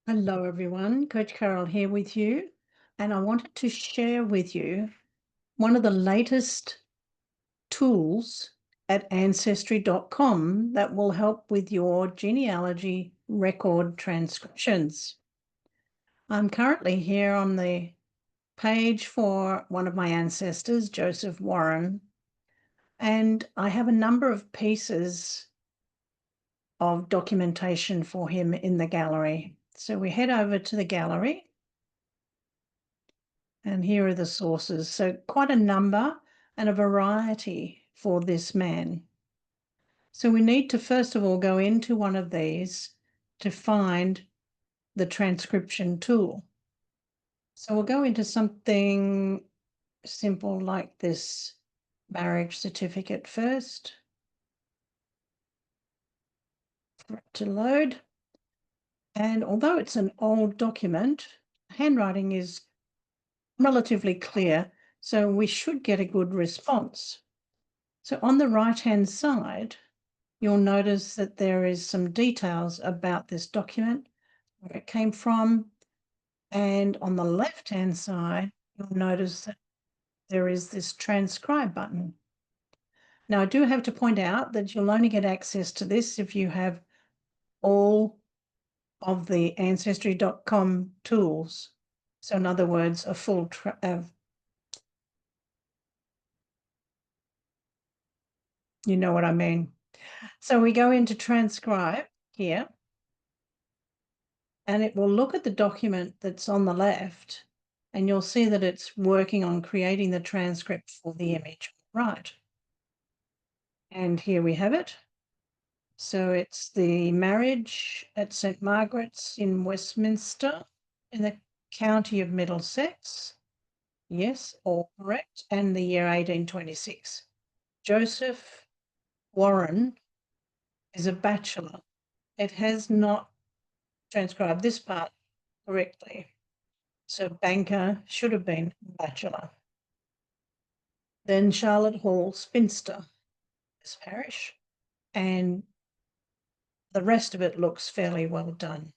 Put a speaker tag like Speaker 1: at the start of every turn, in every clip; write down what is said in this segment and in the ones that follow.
Speaker 1: Hello, everyone. Coach Carole here with you. And I wanted to share with you one of the latest tools at Ancestry.com that will help with your genealogy record transcriptions. I'm currently here on the page for one of my ancestors, Joseph Warren, and I have a number of pieces of documentation for him in the gallery. So we head over to the gallery. And here are the sources. So quite a number and a variety for this man. So we need to first of all go into one of these to find the transcription tool. So we'll go into something simple like this marriage certificate first. For it to load. And although it's an old document, handwriting is relatively clear, so we should get a good response. So on the right-hand side, you'll notice that there is some details about this document, where it came from, and on the left-hand side, you'll notice that there is this transcribe button. Now, I do have to point out that you'll only get access to this if you have all of the Ancestry.com tools. So in other words, a full you know what I mean. So we go into transcribe here, and it will look at the document that's on the left, and you'll see that it's working on creating the transcript for the image. Right. And here we have it. So it's the marriage at St. Margaret's in Westminster in the county of Middlesex. Yes, all correct. And the year 1826. Joseph Warren is a bachelor. It has not transcribed this part correctly. So banker should have been bachelor. Then Charlotte Hall, spinster, this parish. And the rest of it looks fairly well done.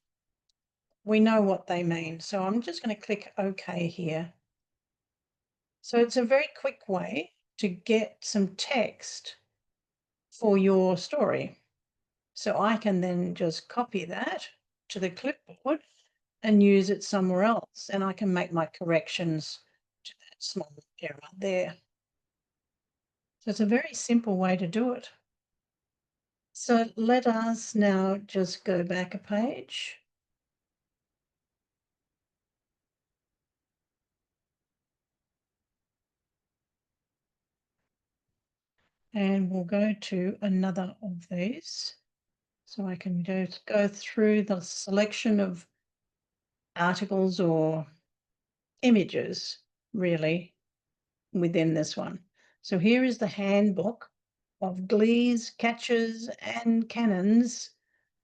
Speaker 1: We know what they mean. So I'm just going to click OK here. So it's a very quick way to get some text for your story. So I can then just copy that to the clipboard and use it somewhere else. And I can make my corrections to that small error there. So it's a very simple way to do it. So let us now just go back a page. And we'll go to another of these. So I can just go through the selection of articles or images, really, within this one. So here is the handbook of glees, catches, and canons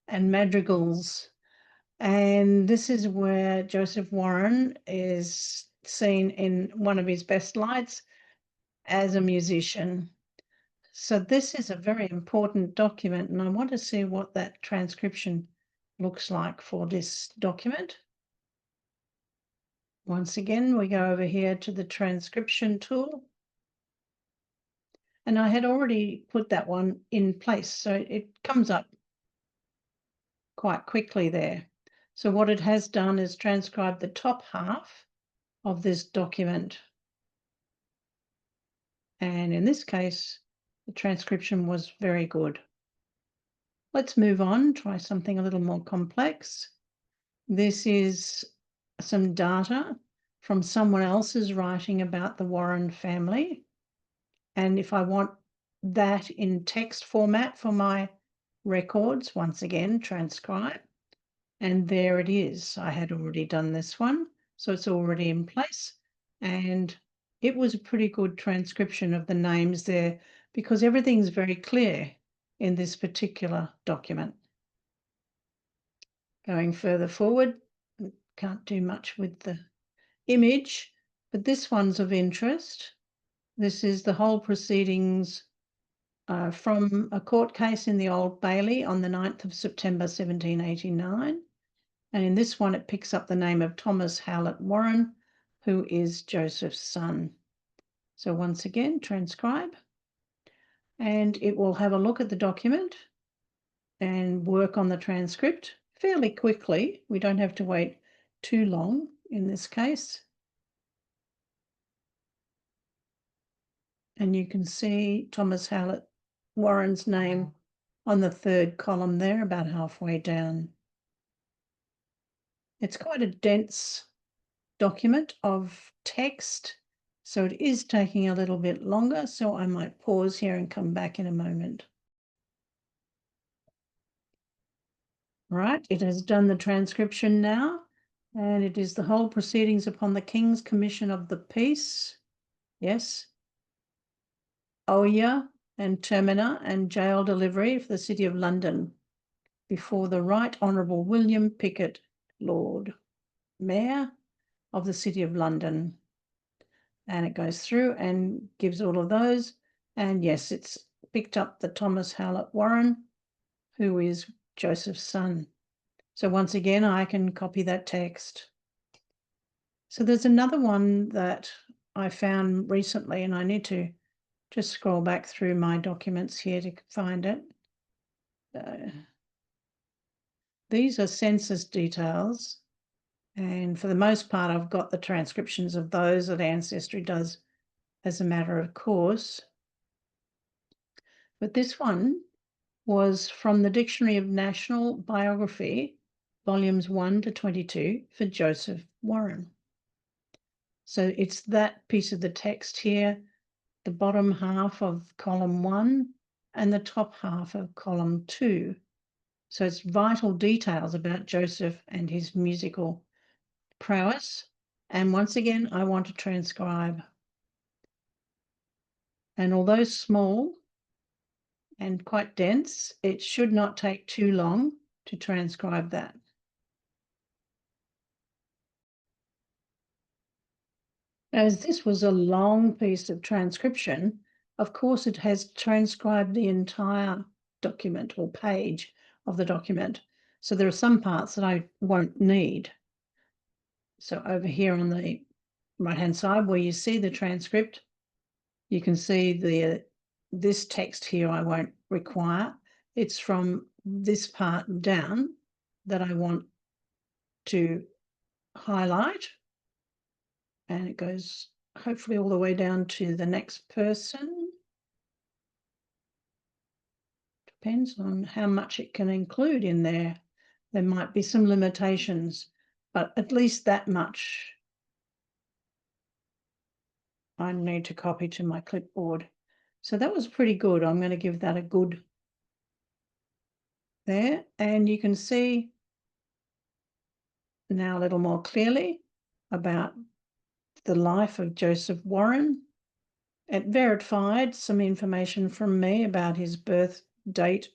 Speaker 1: and madrigals. And this is where Joseph Warren is seen in one of his best lights as a musician. So this is a very important document, and I want to see what that transcription looks like for this document. Once again, we go over here to the transcription tool. And I had already put that one in place, so it comes up quite quickly there. So what it has done is transcribe the top half of this document. And in this case, the transcription was very good. Let's move on, try something a little more complex. This is some data from someone else's writing about the Warren family. And if I want that in text format for my records, once again, transcribe. And there it is. I had already done this one, so it's already in place. And it was a pretty good transcription of the names there because everything's very clear in this particular document. Going further forward, can't do much with the image, but this one's of interest. This is the whole proceedings from a court case in the Old Bailey on the 9th of September 1789. And in this one, it picks up the name of Thomas Howlett Warren, who is Joseph's son. So once again, transcribe, and it will have a look at the document and work on the transcript fairly quickly. We don't have to wait too long in this case. And you can see Thomas Howlett Warren's name on the third column there, about halfway down. It's quite a dense document of text, so it is taking a little bit longer, so I might pause here and come back in a moment. Right, it has done the transcription now, and it is the whole proceedings upon the King's Commission of the Peace. Yes. Oya and Termina and jail delivery for the City of London before the Right Honourable William Pickett, Lord Mayor of the City of London. And it goes through and gives all of those. And yes, it's picked up the Thomas Howlett Warren, who is Joseph's son. So once again, I can copy that text. So there's another one that I found recently, and I need to just scroll back through my documents here to find it. These are census details, and for the most part, I've got the transcriptions of those that Ancestry does as a matter of course. But this one was from the Dictionary of National Biography, volumes 1 to 22 for Joseph Warren. So it's that piece of the text here, the bottom half of column 1 and the top half of column 2. So it's vital details about Joseph and his musical prowess. And once again, I want to transcribe. And although small and quite dense, it should not take too long to transcribe that. As this was a long piece of transcription, of course it has transcribed the entire document or page of the document. So there are some parts that I won't need. So over here on the right-hand side where you see the transcript, you can see this text here I won't require. It's from this part down that I want to highlight. And it goes hopefully all the way down to the next person. Depends on how much it can include in there. There might be some limitations, but at least that much I need to copy to my clipboard. So that was pretty good. I'm going to give that a good there. And you can see now a little more clearly about the life of Joseph Warren. It verified some information from me about his birth date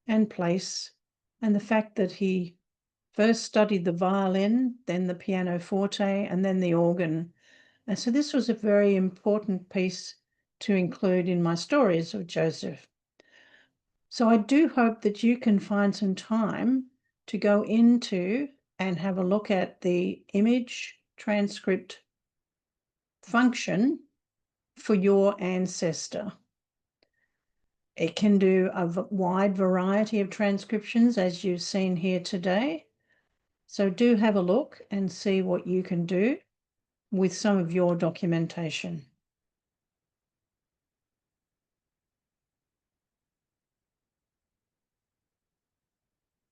Speaker 1: and place, and the fact that he first studied the violin, then the pianoforte, and then the organ. And so this was a very important piece to include in my stories of Joseph. So I do hope that you can find some time to go into and have a look at the image transcript function for your ancestor. It can do a wide variety of transcriptions, as you've seen here today. So do have a look and see what you can do with some of your documentation.